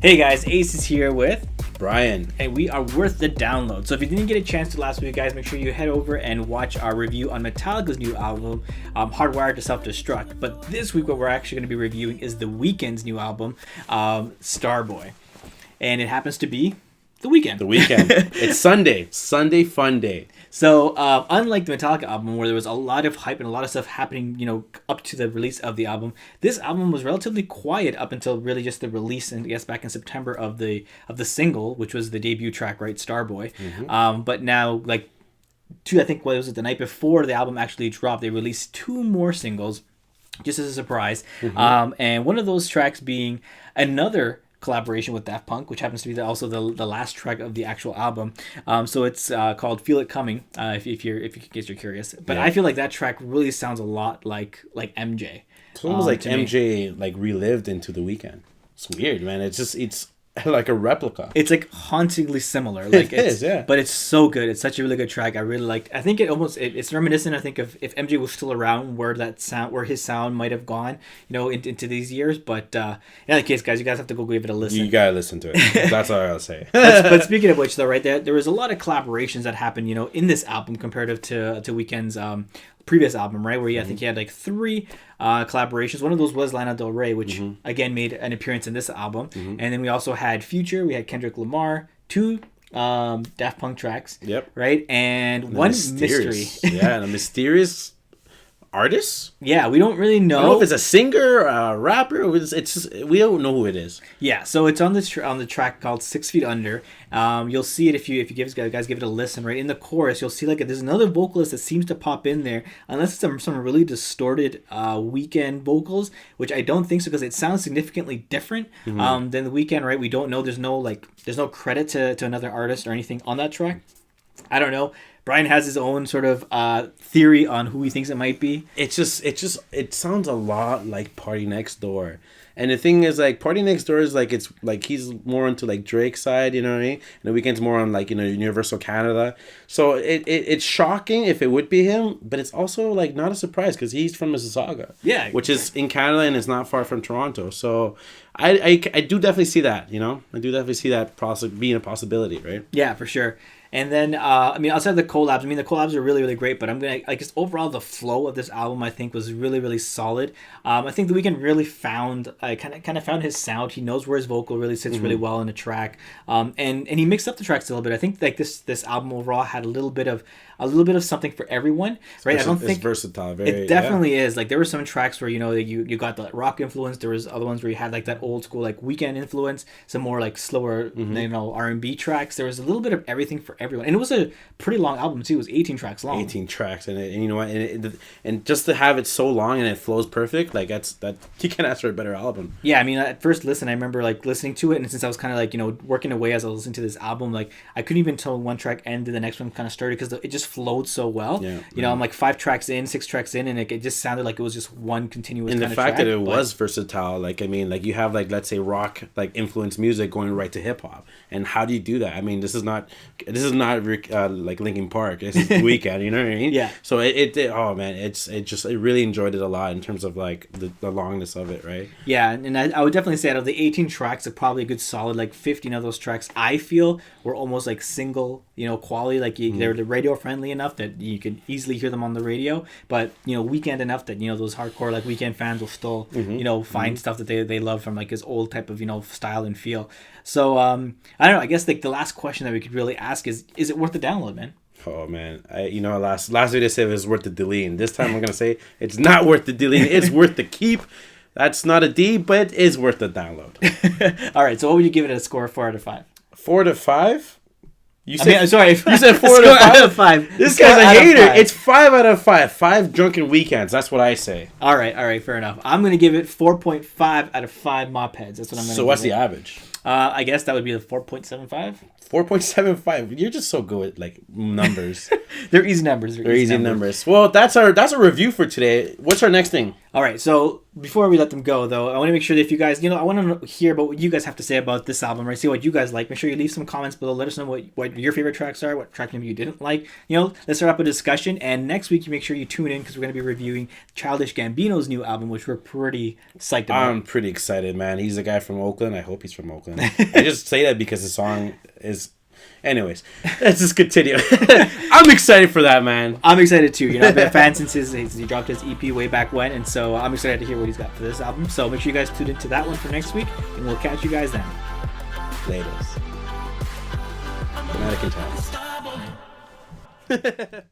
Hey guys, Ace is here with Brian. and we are worth the download. So if you didn't get a chance to last week, guys, make sure you head over and watch our review on Metallica's new album, Hardwired to Self-Destruct. But this week what we're actually going to be reviewing is the Weeknd's new album, Starboy. And it happens to be The Weeknd. The Weeknd. It's Sunday. Sunday fun day. So, unlike the Metallica album, where there was a lot of hype and a lot of stuff happening, up to the release of the album, this album was relatively quiet up until really just the release, and I guess back in September of the single, which was the debut track, right, Starboy. Mm-hmm. But now, I think what was it, the night before the album actually dropped, they released two more singles, just as a surprise. Mm-hmm. And one of those tracks being another collaboration with Daft Punk, which happens to be also the last track of the actual album. So it's called "Feel It Coming." If you're curious, but yeah. I feel like that track really sounds a lot like MJ. It's almost like MJ relived into The Weeknd. It's weird, man. It's like a replica. It's hauntingly similar. It is, yeah. But it's so good. It's such a really good track. I really liked. I think it's reminiscent. I think of if MJ was still around, where his sound might have gone, into these years. But in any case, guys, you guys have to go give it a listen. You gotta listen to it. That's all I'll say. But speaking of which, though, right there was a lot of collaborations that happened, in this album comparative to Weeknd's previous album, right? Where I think he had three collaborations. One of those was Lana Del Rey, which again made an appearance in this album. And then we also had Future, we had Kendrick Lamar, two Daft Punk tracks. Yep. Right? And one mystery. Yeah, and a mysterious artist? Yeah, we don't really know. I don't know if it's a singer, a rapper. It's just, we don't know who it is. Yeah, so it's on the track called 6 Feet Under. You'll see it if you guys give it a listen. Right in the chorus, you'll see there's another vocalist that seems to pop in there, unless it's some really distorted Weeknd vocals, which I don't think so because it sounds significantly different than the Weeknd. Right, we don't know. There's no credit to another artist or anything on that track. I don't know. Brian has his own sort of theory on who he thinks it might be. It sounds a lot like Party Next Door. And the thing is, Party Next Door is it's he's more into Drake's side, you know what I mean? And The Weeknd's more on Universal Canada. So it's shocking if it would be him, but it's also not a surprise because he's from Mississauga. Yeah. Which is in Canada and is not far from Toronto. So I do definitely see that, I do definitely see that being a possibility, right? Yeah, for sure. And then, outside of the collabs, the collabs are really, really great, but just overall, the flow of this album, I think, was really, really solid. I think The Weeknd really found found his sound. He knows where his vocal really sits really well in the track. And he mixed up the tracks a little bit. I think, this album overall had a little bit of something for everyone, right? I don't think it's versatile. It definitely is. There were some tracks where, you got the rock influence. There was other ones where you had, that old school, Weeknd influence, some more, slower, R&B tracks. There was a little bit of everything for everyone, and it was a pretty long album too. It was 18 tracks long. 18 tracks, and you know what? And just to have it so long and it flows perfect, that you can't ask for a better album. Yeah, at first listen, I remember listening to it, and since I was kind of working away as I was listening to this album, I couldn't even tell one track ended, the next one kind of started because it just flowed so well. Yeah, I'm 5 tracks in, 6 tracks in, and it just sounded like it was just one continuous. And the fact that it was versatile, you have let's say rock influenced music going right to hip hop, and how do you do that? This is not Linkin Park. It's The Weeknd, you know what I mean? Yeah. So it really enjoyed it a lot in terms of the longness of it, right? Yeah, and I would definitely say out of the 18 tracks, probably a good solid 15 of those tracks I feel were almost single, quality. They're radio friendly enough that you could easily hear them on the radio, but Weeknd enough that those hardcore Weeknd fans will still find stuff that they love from his old type of style and feel. So I don't know. I guess the last question that we could really ask is it worth the download, man? Oh man, last video I said it was worth the delete. This time I'm gonna say it's not worth the delete. It's worth the keep. That's not a D, but it is worth the download. All right. So what would you give it a score? 4 out of 5. 4 to 5. You said 4 out of 5. This guy's a hater. It's 5 out of 5. 5 drunken weekends. That's what I say. All right. Fair enough. I'm gonna give it 4.5 out of 5 mop heads. That's what I'm gonna. So what's the average? I guess that would be the 4.75. 4.75. You're just so good at like numbers. They're easy numbers. They're easy numbers. Well, that's a review for today. What's our next thing? All right, so before we let them go, though, I want to make sure that if you guys, I want to hear about what you guys have to say about this album, right? See what you guys like. Make sure you leave some comments below. Let us know what your favorite tracks are, what track maybe you didn't like. Let's start up a discussion. And next week, you make sure you tune in because we're going to be reviewing Childish Gambino's new album, which we're pretty psyched about. I'm pretty excited, man. He's a guy from Oakland. I hope he's from Oakland. I just say that because the song is... Anyways, let's just continue. I'm excited for that, man. I'm excited too. I've been a fan since he dropped his EP way back when, and so I'm excited to hear what he's got for this album. So make sure you guys tune into that one for next week, and we'll catch you guys then. Latest. Dramatic in time.